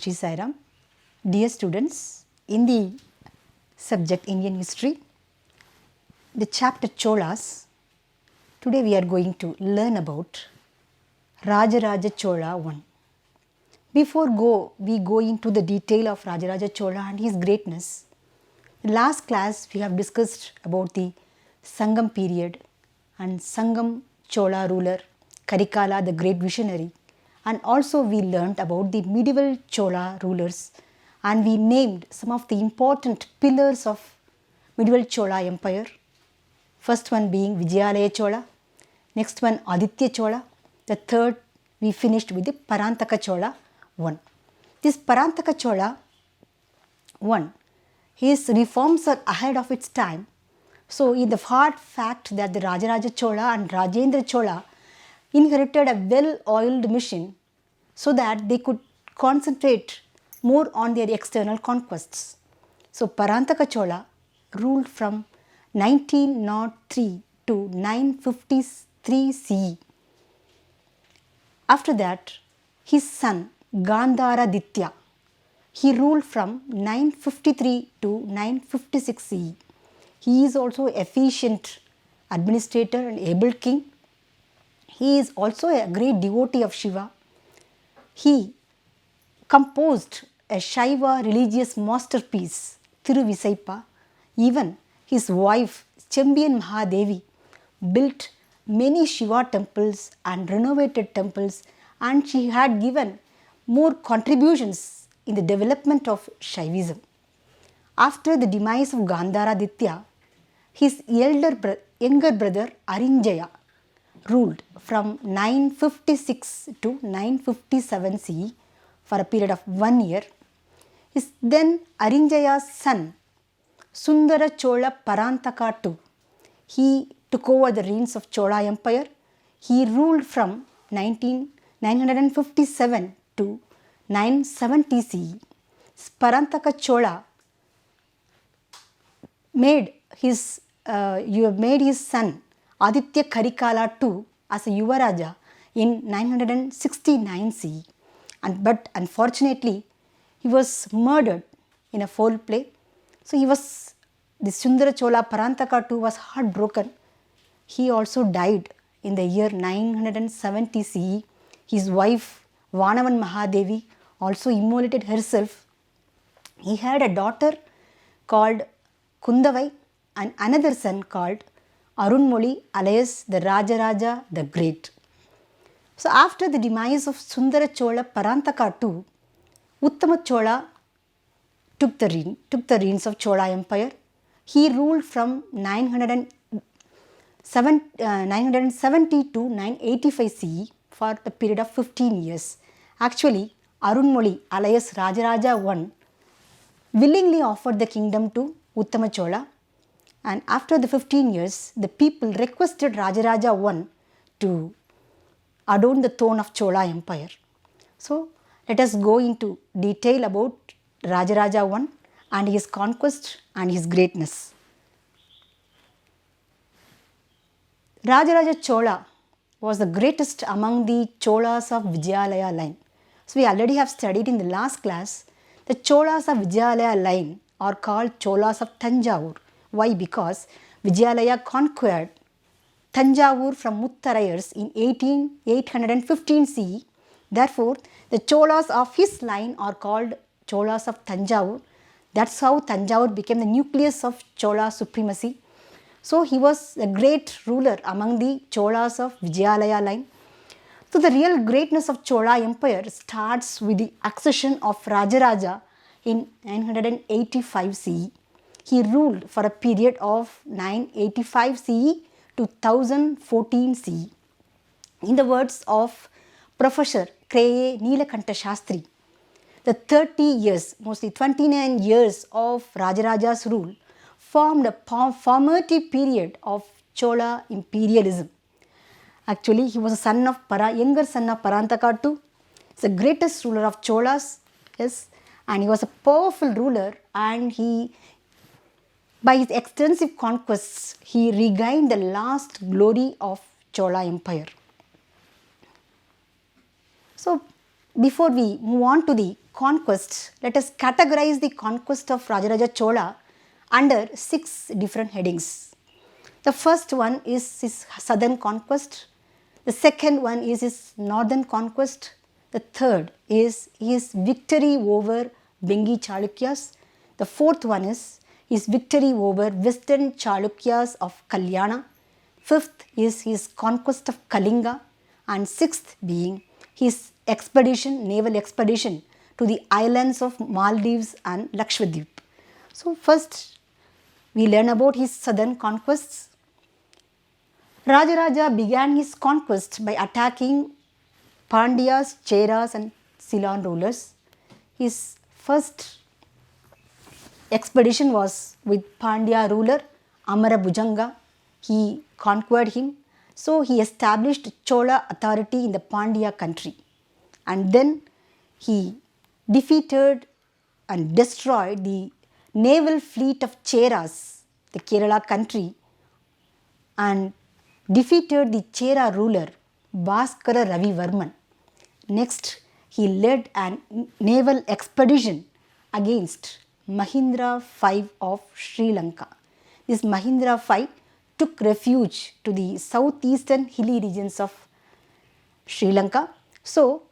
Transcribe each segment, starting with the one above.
Sri Sai Ram. Dear students, in the subject Indian history, the chapter Cholas, today we are going to learn about Rajaraja Chola I. Before we go into the detail of Rajaraja Chola and his greatness, in last class we have discussed about the Sangam period and Sangam Chola ruler, Karikala the great visionary, and also we learnt about the medieval Chola rulers and we named some of the important pillars of medieval Chola empire. First one being Vijayalaya Chola, next one Aditya Chola, the third we finished with the Parantaka Chola I. This Parantaka Chola I, his reforms are ahead of its time. So in the hard fact that the Rajaraja Chola and Rajendra Chola inherited a well-oiled machine so that they could concentrate more on their external conquests. So Parantaka Chola ruled from 1903 to 953 CE. After that, his son Gandharaditya, he ruled from 953 to 956 CE. He is also efficient administrator and able king. He is also a great devotee of Shiva. He composed a Shaiva religious masterpiece, Thiruvisaipa. Even his wife, Chambiyan Mahadevi, built many Shiva temples and renovated temples, and she had given more contributions in the development of Shaivism. After the demise of Gandharaditya, his younger brother Arinjaya ruled from 956 to 957 CE for a period of 1 year. His then Arinjaya's son Sundara Chola Parantaka II, he took over the reins of Chola Empire. He ruled from 957 to 970 CE. Parantaka Chola made his son Aditya Karikala II as a Yuvaraja in 969 CE. But unfortunately, he was murdered in a foul play. So the Sundara Chola Parantaka II was heartbroken. He also died in the year 970 CE. His wife Vanavan Mahadevi also immolated herself. He had a daughter called Kundavai and another son called Arunmoli alias the Rajaraja the Great. So after the demise of Sundara Chola Parantaka II, Uttama Chola took the reins of Chola Empire. He ruled from 970 to 985 CE for a period of 15 years. Actually, Arunmoli alias Rajaraja I willingly offered the kingdom to Uttama Chola, and after the 15 years, the people requested Rajaraja I to adorn the throne of Chola Empire. So let us go into detail about Rajaraja I and his conquest and his greatness. Rajaraja Chola was the greatest among the Cholas of Vijayalaya line. So we already have studied in the last class, the Cholas of Vijayalaya line are called Cholas of Tanjavur. Why? Because Vijayalaya conquered Tanjavur from Muttarayars in 815 CE. Therefore, the Cholas of his line are called Cholas of Tanjavur. That's how Tanjavur became the nucleus of Chola supremacy. So he was a great ruler among the Cholas of Vijayalaya line. So the real greatness of Chola Empire starts with the accession of Rajaraja in 985 CE. He ruled for a period of 985 CE to 1014 CE. In the words of Professor K.A. Neelakanta Shastri, the 30 years, mostly 29 years of Rajaraja's rule formed a formative period of Chola imperialism. Actually, he was a younger son of Parantaka II. He's the greatest ruler of Cholas, yes, and he was a powerful ruler, and by his extensive conquests, he regained the last glory of Chola Empire. So, before we move on to the conquest, let us categorize the conquest of Rajaraja Chola under 6 different headings. The first one is his southern conquest. The second one is his northern conquest. The third is his victory over Vengi Chalukyas. The fourth one is his victory over western Chalukyas of Kalyana. Fifth is his conquest of Kalinga. And sixth being his expedition, naval expedition to the islands of Maldives and Lakshadweep. So first we learn about his southern conquests. Rajaraja began his conquest by attacking Pandyas, Cheras and Ceylon rulers. His first expedition was with Pandya ruler Amarabhujanga. He conquered him. So he established Chola authority in the Pandya country. And then he defeated and destroyed the naval fleet of Cheras, the Kerala country, and defeated the Chera ruler Bhaskara Ravi Varman. Next, he led a naval expedition against Mahindra V of Sri Lanka. This Mahindra V took refuge to the southeastern hilly regions of Sri Lanka. So,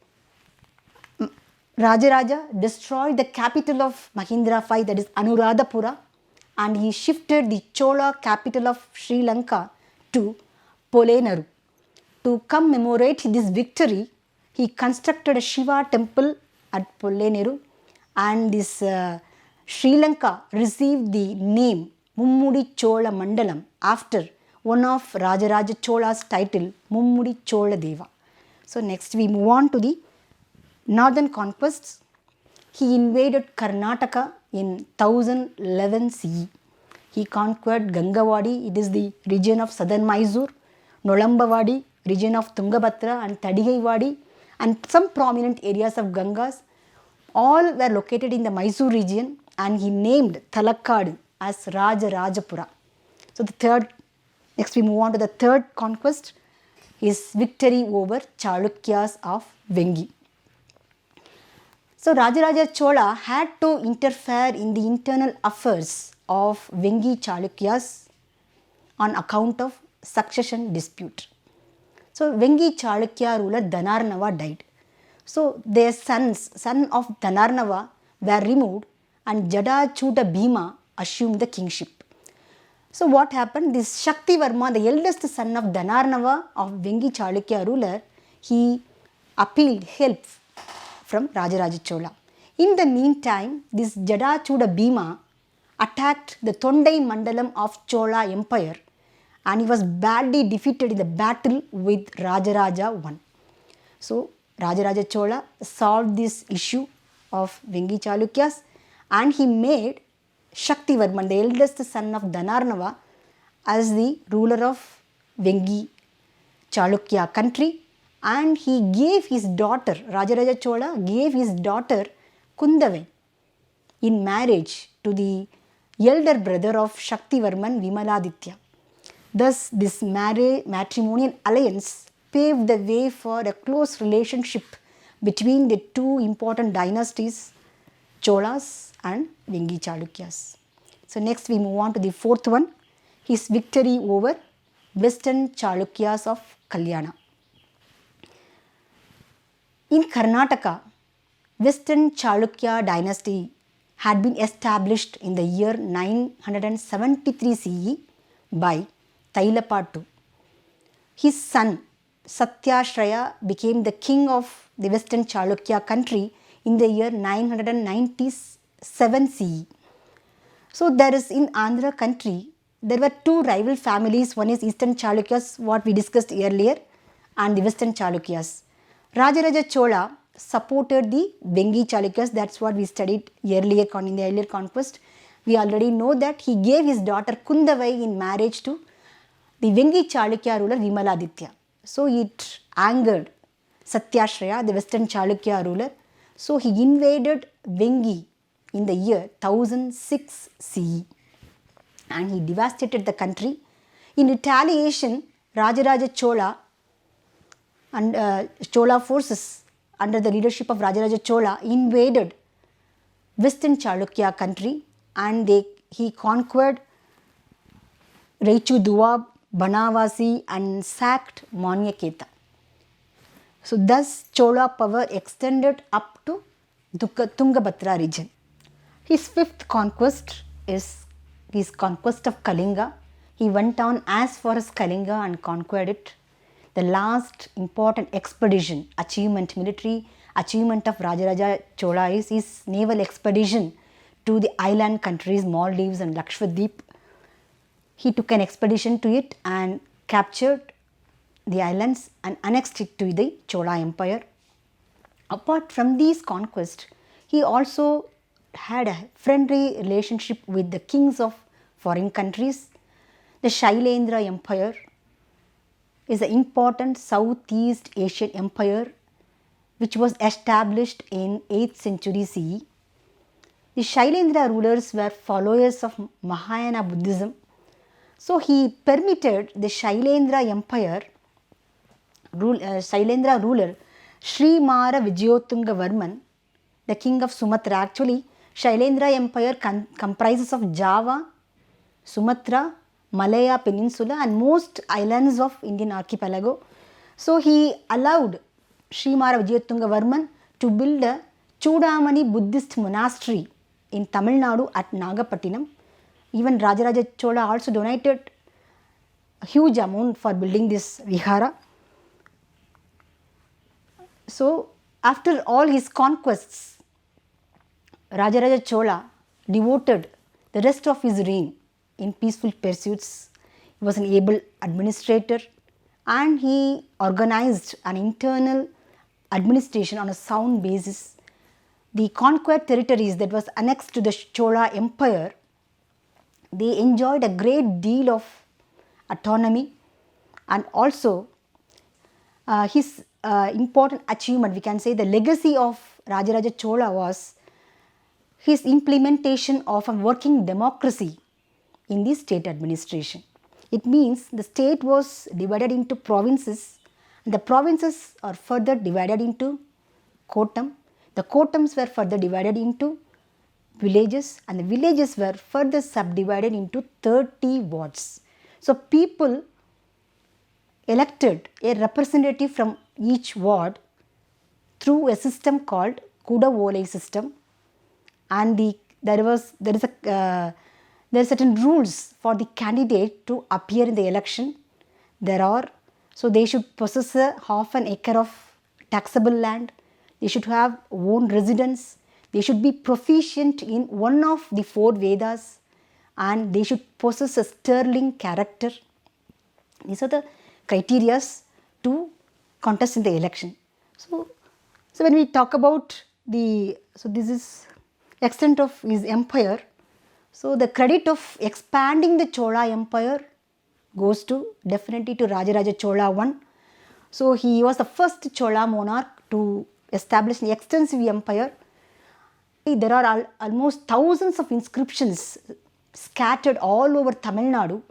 Rajaraja destroyed the capital of Mahindra V, that is Anuradhapura, and he shifted the Chola capital of Sri Lanka to Polonnaru. To commemorate this victory, he constructed a Shiva temple at Polonnaru, and this Sri Lanka received the name Mummudi Chola Mandalam after one of Rajaraja Chola's title, Mummudi Chola Deva. So next we move on to the northern conquests. He invaded Karnataka in 1011 CE. He conquered Gangavadi, it is the region of southern Mysore, Nolambavadi, region of Tungabhadra and Tadigaivadi, and some prominent areas of Gangas. All were located in the Mysore region, and he named Talakkadu as Rajarajapura. So next we move on to the third conquest, his victory over Chalukyas of Vengi. So Rajaraja Chola had to interfere in the internal affairs of Vengi Chalukyas on account of succession dispute. So Vengi Chalukya ruler Dhanarnava died. So their son of Dhanarnava were removed and Jadachuta Bhima assumed the kingship. So what happened? This Shakti Varma, the eldest son of Dhanarnava of Vengi Chalukya ruler, he appealed help from Rajaraja Chola. In the meantime, this Jadachuta Bhima attacked the Tondai Mandalam of Chola Empire, and he was badly defeated in the battle with Rajaraja I. So Rajaraja Chola solved this issue of Vengi Chalukyas, and he made Shakti Varman, the eldest son of Dhanarnava, as the ruler of Vengi Chalukya country, and he gave his daughter, Rajaraja Chola gave his daughter Kundavai in marriage to the elder brother of Shakti Varman, Vimaladitya. Thus, this matrimonial alliance paved the way for a close relationship between the two important dynasties, Cholas and Vengi Chalukyas. So next we move on to the fourth one, his victory over western Chalukyas of Kalyana. In Karnataka, western Chalukya dynasty had been established in the year 973 CE by Tailapattu. His son Satyashraya became the king of the western Chalukya country in the year 997 CE. So there is in Andhra country, there were two rival families. One is eastern Chalukyas, what we discussed earlier, and the western Chalukyas. Rajaraja Chola supported the Vengi Chalukyas, that's what we studied earlier in the earlier conquest. We already know that he gave his daughter Kundavai in marriage to the Vengi Chalukya ruler Vimaladitya. So it angered Satyashraya, the western Chalukya ruler. So he invaded Vengi in the year 1006 CE, and he devastated the country. In retaliation, Rajaraja Chola and Chola forces under the leadership of Rajaraja Chola invaded Western Chalukya country, and he conquered Raichu Duwab, Banavasi, and sacked Manyaketa. So thus Chola power extended up to Tungabhadra region. His fifth conquest is his conquest of Kalinga. He went on as far as Kalinga and conquered it. The last important expedition, achievement, military achievement of Rajaraja Chola is his naval expedition to the island countries Maldives and Lakshadweep. He took an expedition to it and captured the islands and annexed it to the Chola Empire. Apart from these conquests, he also had a friendly relationship with the kings of foreign countries. The Shailendra Empire is an important Southeast Asian empire which was established in 8th century CE. The Shailendra rulers were followers of Mahayana Buddhism. So he permitted the Shailendra Empire Shailendra ruler Srimara Vijayotunga Varman, the king of Sumatra. Actually, Shailendra Empire comprises of Java, Sumatra, Malaya Peninsula and most islands of Indian archipelago. So he allowed Srimara Vijayotunga Varman to build a Chudamani Buddhist monastery in Tamil Nadu at Nagapattinam. Even Rajaraja Chola also donated a huge amount for building this vihara. So after all his conquests, Rajaraja Chola devoted the rest of his reign in peaceful pursuits. He was an able administrator and he organized an internal administration on a sound basis. The conquered territories that was annexed to the Chola Empire, they enjoyed a great deal of autonomy, and also his important achievement, we can say the legacy of Rajaraja Chola was his implementation of a working democracy in the state administration. It means the state was divided into provinces, and the provinces are further divided into kotam. The kotams were further divided into villages, and the villages were further subdivided into 30 wards. So people elected a representative from each ward through a system called Kuda system, and there are certain rules for the candidate to appear in the election. So they should possess a half an acre of taxable land, they should have own residence, they should be proficient in one of the 4 Vedas, and they should possess a sterling character. These are the criteria to contest in the election. So when we talk about this is extent of his empire. So the credit of expanding the Chola Empire goes to definitely to Rajaraja Chola I. So he was the first Chola monarch to establish an extensive empire. There are almost thousands of inscriptions scattered all over Tamil Nadu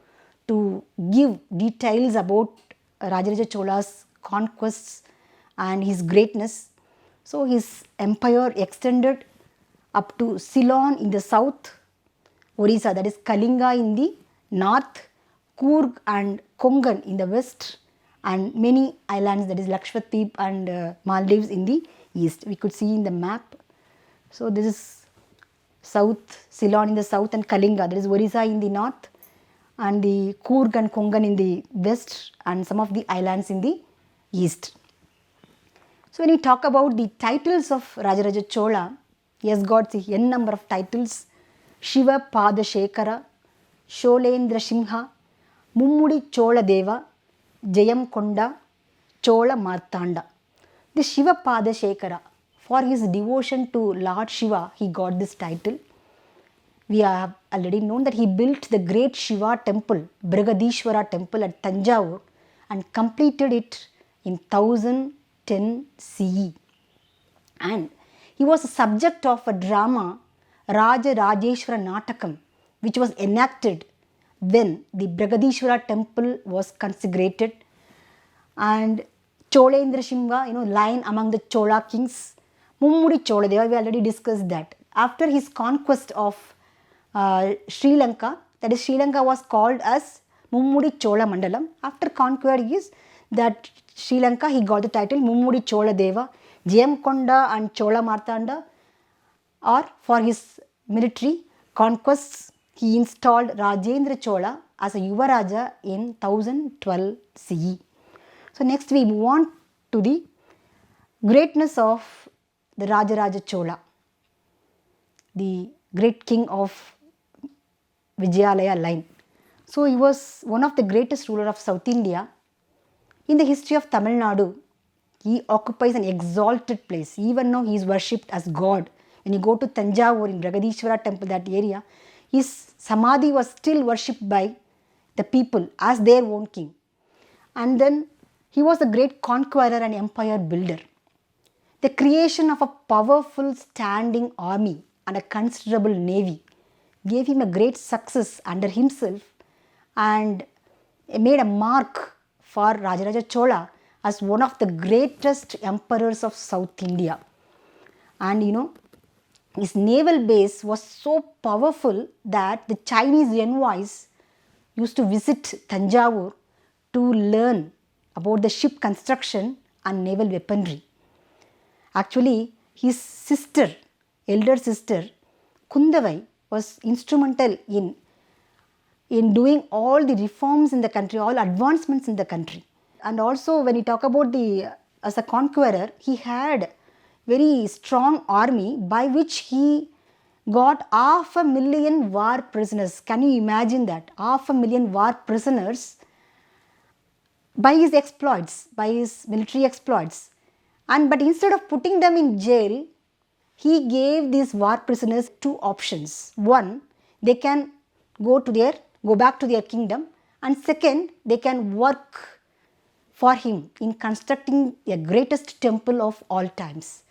to give details about Rajaraja Chola's conquests and his greatness. So his empire extended up to Ceylon in the south, Orissa, that is Kalinga in the north, Coorg and Konkan in the west, and many islands, that is Lakshadweep and Maldives in the east. We could see in the map. So this is south, Ceylon in the south and Kalinga, that is Orissa in the north, and the Coorg and Konkan in the west, and some of the islands in the east. So when we talk about the titles of Rajaraja Chola, he has got the n number of titles: Shiva Pada Shekara, Sholendra Simha, Mummudi Chola Deva, Jayam Konda, Chola Martanda. The Shiva Pada Shekara, for his devotion to Lord Shiva, he got this title. We have already known that he built the great Shiva temple, Brigadishwara temple at Tanjavur, and completed it in 1010 CE. And he was a subject of a drama, Raja Rajeshwara Natakam, which was enacted when the Brigadishwara temple was consecrated. And Cholendra Simha, line among the Chola kings. Mummudi Chola Deva, we already discussed that. after his conquest of Sri Lanka, that is Sri Lanka was called as Mummudi Chola Mandalam. After conquering his that Sri Lanka, he got the title Mummudi Chola Deva. Jayamkonda and Chola Martanda, or for his military conquests, he installed Rajendra Chola as a Yuvaraja in 1012 CE. So next we move on to the greatness of the Rajaraja Chola, the great king of Vijayalaya line. So he was one of the greatest ruler of South India. In the history of Tamil Nadu, he occupies an exalted place. Even now he is worshipped as God. When you go to Tanjavur in Bragadishwara temple, that area, his samadhi was still worshipped by the people as their own king. And then he was a great conqueror and empire builder. The creation of a powerful standing army and a considerable navy gave him a great success under himself and made a mark for Rajaraja Chola as one of the greatest emperors of South India. And his naval base was so powerful that the Chinese envoys used to visit Tanjavur to learn about the ship construction and naval weaponry. Actually, his sister, elder sister, Kundavai, was instrumental in doing all the reforms in the country, all advancements in the country. And also when you talk about as a conqueror, he had very strong army by which he got 500,000 war prisoners. Can you imagine that? 500,000 war prisoners by his exploits, by his military exploits. But instead of putting them in jail, he gave these war prisoners two options. One, they can go back to their kingdom, and second, they can work for him in constructing the greatest temple of all times.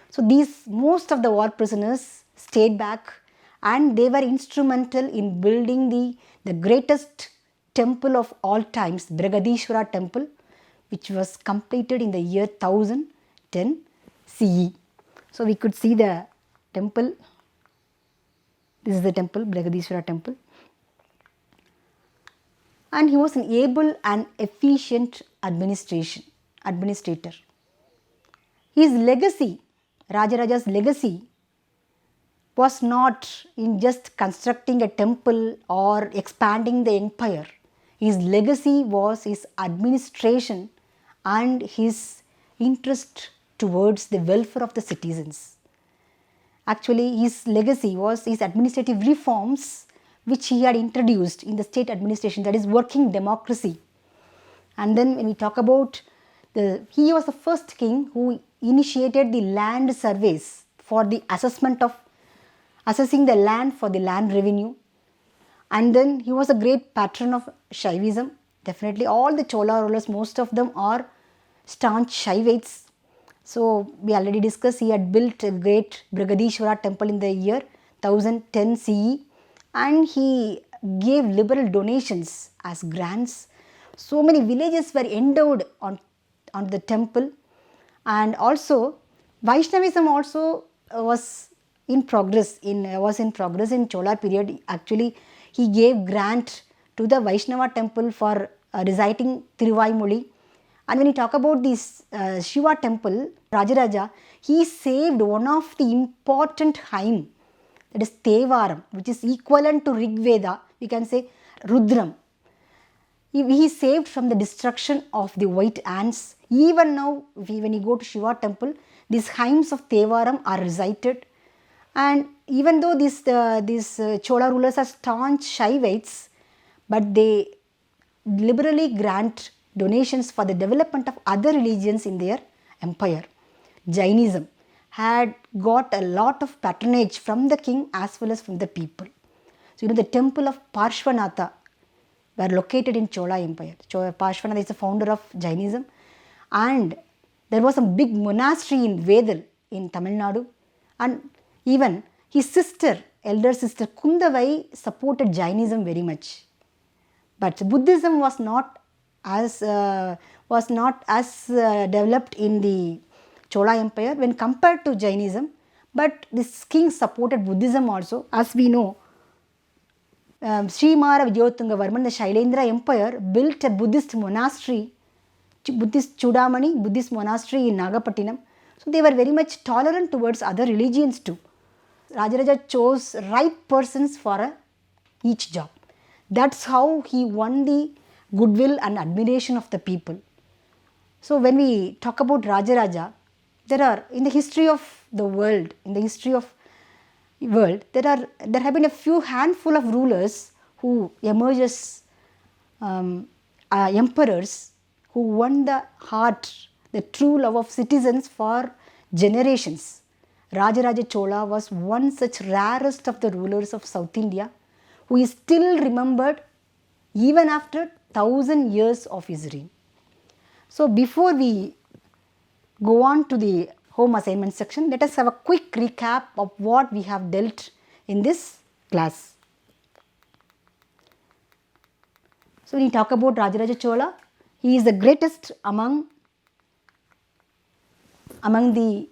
So most of the war prisoners stayed back, and they were instrumental in building the greatest temple of all times, Bragadishwara temple, which was completed in the year 1010 CE. So we could see the temple. This is the temple, Bragadishwara temple. And he was an able and efficient administrator. His legacy, Rajaraja's legacy, was not in just constructing a temple or expanding the empire. His legacy was his administration and his interest towards the welfare of the citizens. Actually, his legacy was his administrative reforms which he had introduced in the state administration, that is working democracy. And then when we talk about he was the first king who initiated the land surveys for the assessing the land for the land revenue. And then he was a great patron of Shaivism. Definitely all the Chola rulers, most of them are staunch Shaivites. So we already discussed, he had built a great Bragadishwara temple in the year 1010 CE, and he gave liberal donations as grants. So many villages were endowed on the temple, and also Vaishnavism also was in progress in Chola period. Actually, he gave grant to the Vaishnava temple for reciting Thiruvaimoli. And when you talk about this Shiva temple, Rajaraja, he saved one of the important hymn, that is Tevaram, which is equivalent to Rig Veda, we can say Rudram. He saved from the destruction of the white ants. Even now, when you go to Shiva temple, these hymns of Tevaram are recited. And even though these Chola rulers are staunch Shaivites, but they liberally grant donations for the development of other religions in their empire. Jainism had got a lot of patronage from the king as well as from the people. So the temple of Parshvanatha were located in Chola Empire. Parshvanatha is the founder of Jainism, and there was a big monastery in Vedal in Tamil Nadu, and even his sister, elder sister Kundavai, supported Jainism very much. But Buddhism was not as developed in the Chola Empire when compared to Jainism, But this king supported Buddhism also. As we know, Srimara Vijayatunga the Shailendra Empire, built a Buddhist monastery, Buddhist Chudamani, Buddhist monastery in Nagapattinam. So they were very much tolerant towards other religions too. Rajaraja chose right persons for each job. That's how he won the goodwill and admiration of the people. So when we talk about Rajaraja, there are, in the history of the world, there have been a few handful of rulers who emerged as emperors who won the heart, the true love of citizens for generations. Rajaraja Chola was one such rarest of the rulers of South India who is still remembered even after 1000 years of his reign. So before we go on to the home assignment section, let us have a quick recap of what we have dealt in this class. So when we talk about Rajaraja Chola, he is the greatest among the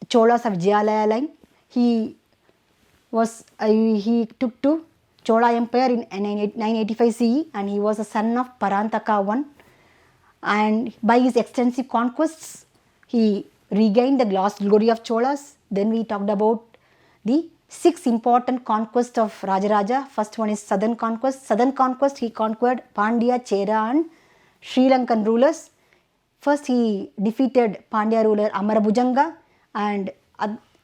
Cholas of Vijayalaya line. He took to Chola Empire in 985 CE, and he was a son of Parantaka I. And by his extensive conquests, he regained the lost glory of Cholas. Then we talked about the 6 important conquests of Rajaraja. First one is Southern Conquest. Southern Conquest, he conquered Pandya, Chera and Sri Lankan rulers. First he defeated Pandya ruler Amarabhujanga and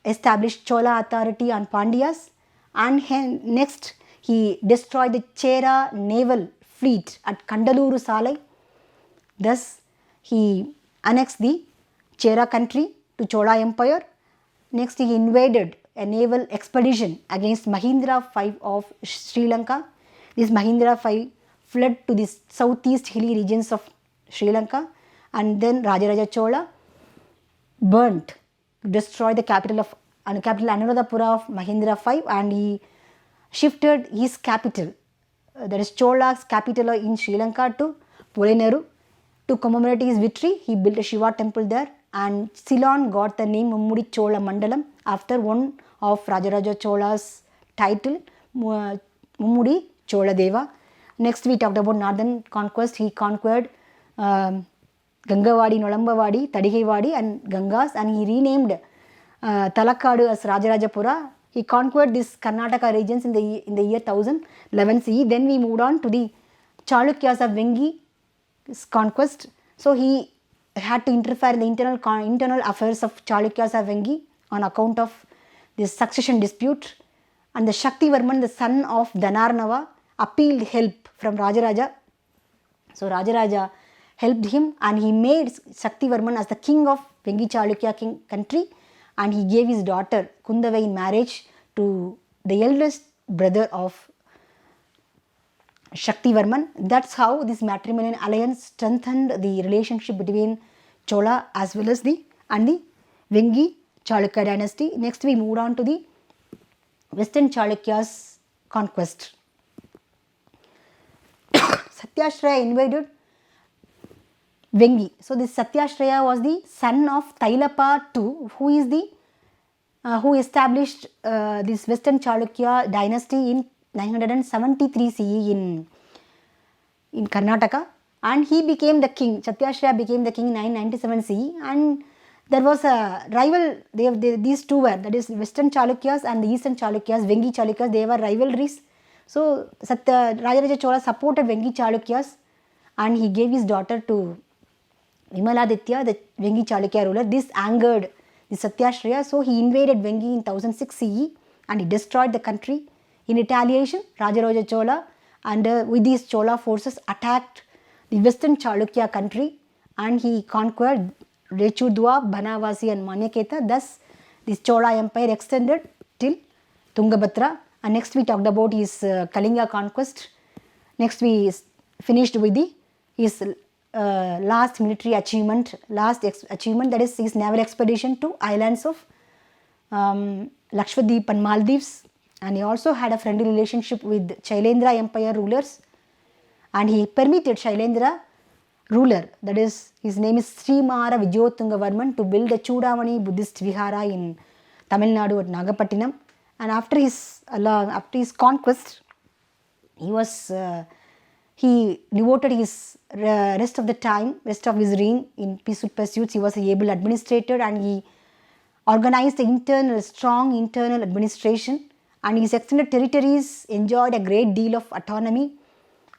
established Chola authority on Pandyas. And next he destroyed the Chera naval fleet at Kandaluru Salai. Thus he annexed the Chera country to Chola Empire. Next he invaded a naval expedition against Mahindra V of Sri Lanka. This Mahindra V fled to the southeast hilly regions of Sri Lanka, and then Rajaraja Chola destroyed the capital Anuradhapura of Mahindra V, and he shifted his capital, that is Chola's capital in Sri Lanka, to Puleneru. To commemorate his victory, he built a Shiva temple there, and Ceylon got the name Mummudi Chola Mandalam after one of Rajaraja Chola's title, Mummudi Chola Deva. Next we talked about northern conquest. He conquered Gangavadi, Nolambavadi, Tadigaivadi and Gangas, and he renamed Talakkadu as Rajarajapura. He conquered these Karnataka regions in the year 1011 CE. Then we moved on to the Chalukyas of Vengi's conquest. So he had to interfere in the internal affairs of Chalukyas of Vengi on account of this succession dispute. And the Shaktivarman, the son of Dhanarnava, appealed help from Rajaraja. So Rajaraja helped him, and he made Shaktivarman as the king of Vengi Chalukya country, and he gave his daughter Kundavai in marriage to the eldest brother of Shaktivarman. That's how this matrimonial alliance strengthened the relationship between Chola as well as the Vengi Chalukya dynasty. Next we moved on to the Western Chalukya's conquest. Satyashraya invaded Vengi. So this Satyashraya was the son of Tailapa II, who established this Western Chalukya dynasty in 973 CE in Karnataka, and he became the king. Satyashraya became the king in 997 CE, and there was a rival. These two were, that is Western Chalukyas and the Eastern Chalukyas, Vengi Chalukyas, they were rivalries. So Rajaraja Chola supported Vengi Chalukyas, and he gave his daughter to Vimaladitya, the Vengi Chalukya ruler. This angered the Satyashraya, so he invaded Vengi in 1006 CE and he destroyed the country. In retaliation, Rajaraja Chola with these Chola forces attacked the Western Chalukya country, and he conquered Rechudwa, Banavasi and Manyaketa. Thus, this Chola empire extended till Tungabhadra. And next we talked about his Kalinga conquest. Next we finished with his last military achievement, that is his naval expedition to islands of Lakshadweep and Maldives. And he also had a friendly relationship with Shailendra Empire rulers, and he permitted Shailendra ruler, that is his name is Srimara Vijayatunga Varman, to build a Chudamani Buddhist Vihara in Tamil Nadu at Nagapattinam. And after his conquest, he devoted his rest of his reign in peaceful pursuits. He was an able administrator, and he organized a strong internal administration, and his extended territories enjoyed a great deal of autonomy.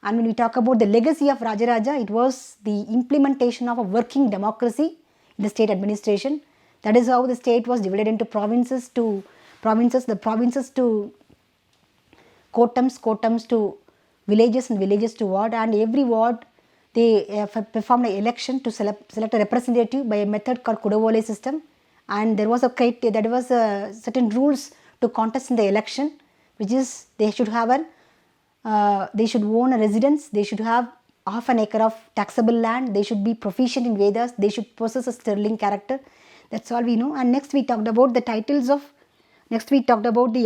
And when we talk about the legacy of Rajaraja, it was the implementation of a working democracy in the state administration. That is how the state was divided into the provinces to kotams to villages, and villages to ward, and every ward they performed an election to select a representative by a method called Kudavole system. And there was certain rules to contest in the election, which is they should own a residence, they should have half an acre of taxable land, they should be proficient in Vedas, they should possess a sterling character. That's all we know. And next we talked about the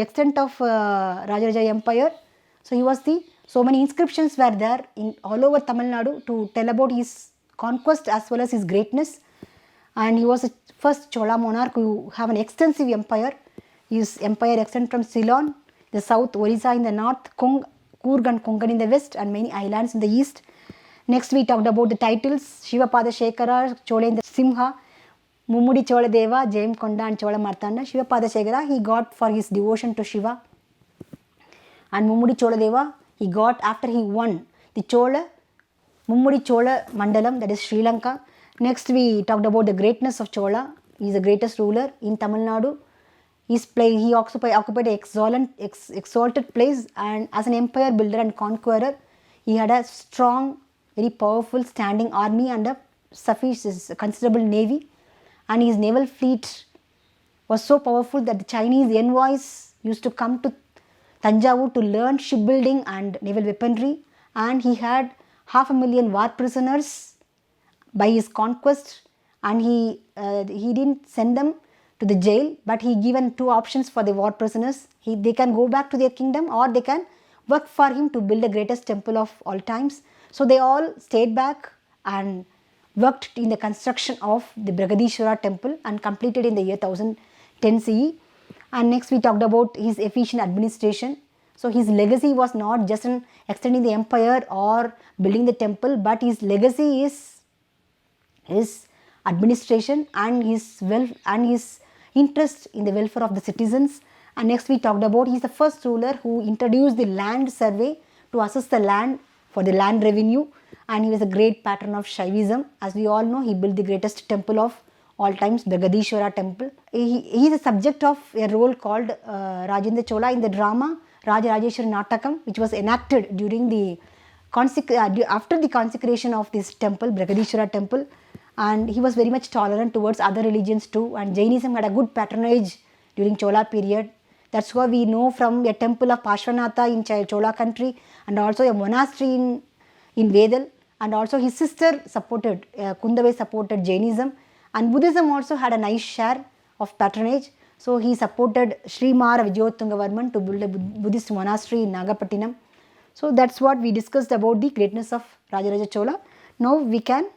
extent of Rajaraja Empire. So so many inscriptions were there in all over Tamil Nadu to tell about his conquest as well as his greatness. And he was the first Chola monarch who have an extensive empire. His empire extended from Ceylon, the south, Orissa in the north, Coorg and Konkan in the west, and many islands in the east. Next we talked about the titles: Shivapada Shekara, Cholendra Simha, Mummudi Chola Deva, Jayam Konda and Chola Martanda. Shivapada Shekara he got for his devotion to Shiva, and Mummudi Chola Deva he got after he won the Mummudi Chola Mandalam, that is Sri Lanka. Next we talked about the greatness of Chola. He is the greatest ruler in Tamil Nadu. He occupied an exalted place, and as an empire builder and conqueror, he had a strong, very powerful standing army and a considerable navy. And his naval fleet was so powerful that the Chinese envoys used to come to Tanjavur to learn shipbuilding and naval weaponry, and he had 500,000 war prisoners by his conquest, and he didn't send them to the jail, but he given two options for the war prisoners. They can go back to their kingdom, or they can work for him to build the greatest temple of all times. So they all stayed back and worked in the construction of the Brigadishwara temple and completed in the year 1010 CE. And next we talked about his efficient administration. So his legacy was not just in extending the empire or building the temple, but his legacy is his administration and his interest in the welfare of the citizens. And next we talked about he is the first ruler who introduced the land survey to assess the land for the land revenue, and he was a great patron of Shaivism. As we all know, he built the greatest temple of all times, Brigadishwara temple. He is a subject of a role called Rajendra Chola in the drama Rajarajeshwari Natakam, which was enacted during the after the consecration of this temple, Brigadishwara temple. And he was very much tolerant towards other religions too, and Jainism had a good patronage during Chola period. That's why we know from a temple of Pashvanatha in Chola country, and also a monastery in Vedal, and also his sister supported, Kundabai supported Jainism, and Buddhism also had a nice share of patronage. So he supported Sri Mara Vijayotungavarman to build a Buddhist monastery in Nagapattinam. So that's what we discussed about the greatness of Rajaraja Chola. Now we can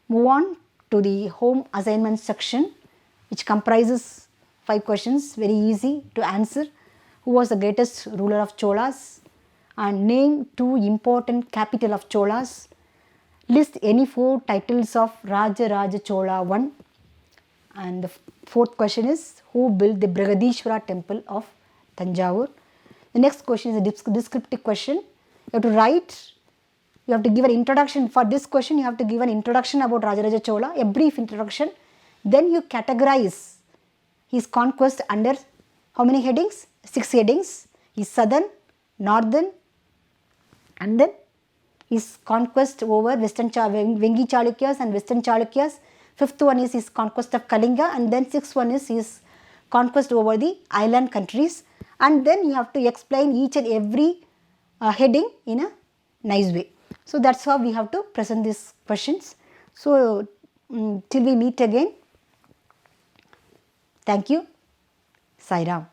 move on to the home assignment section, which comprises 5 questions, very easy to answer. Who was the greatest ruler of Cholas? And name 2 important capital of Cholas. List any 4 titles of Rajaraja Chola I. And the 4th question is, who built the Brigadishwara temple of Tanjavur? The next question is a descriptive question. You have to write. You have to give an introduction. For this question, you have to give an introduction about Rajaraja Chola, a brief introduction. Then you categorize his conquest under how many headings? 6 headings. His southern, northern, and then his conquest over Vengi Chalukyas and Western Chalukyas. 5th one is his conquest of Kalinga, and then 6th one is his conquest over the island countries. And then you have to explain each and every heading in a nice way. So that's how we have to present these questions. So till we meet again, thank you. Sai Ram.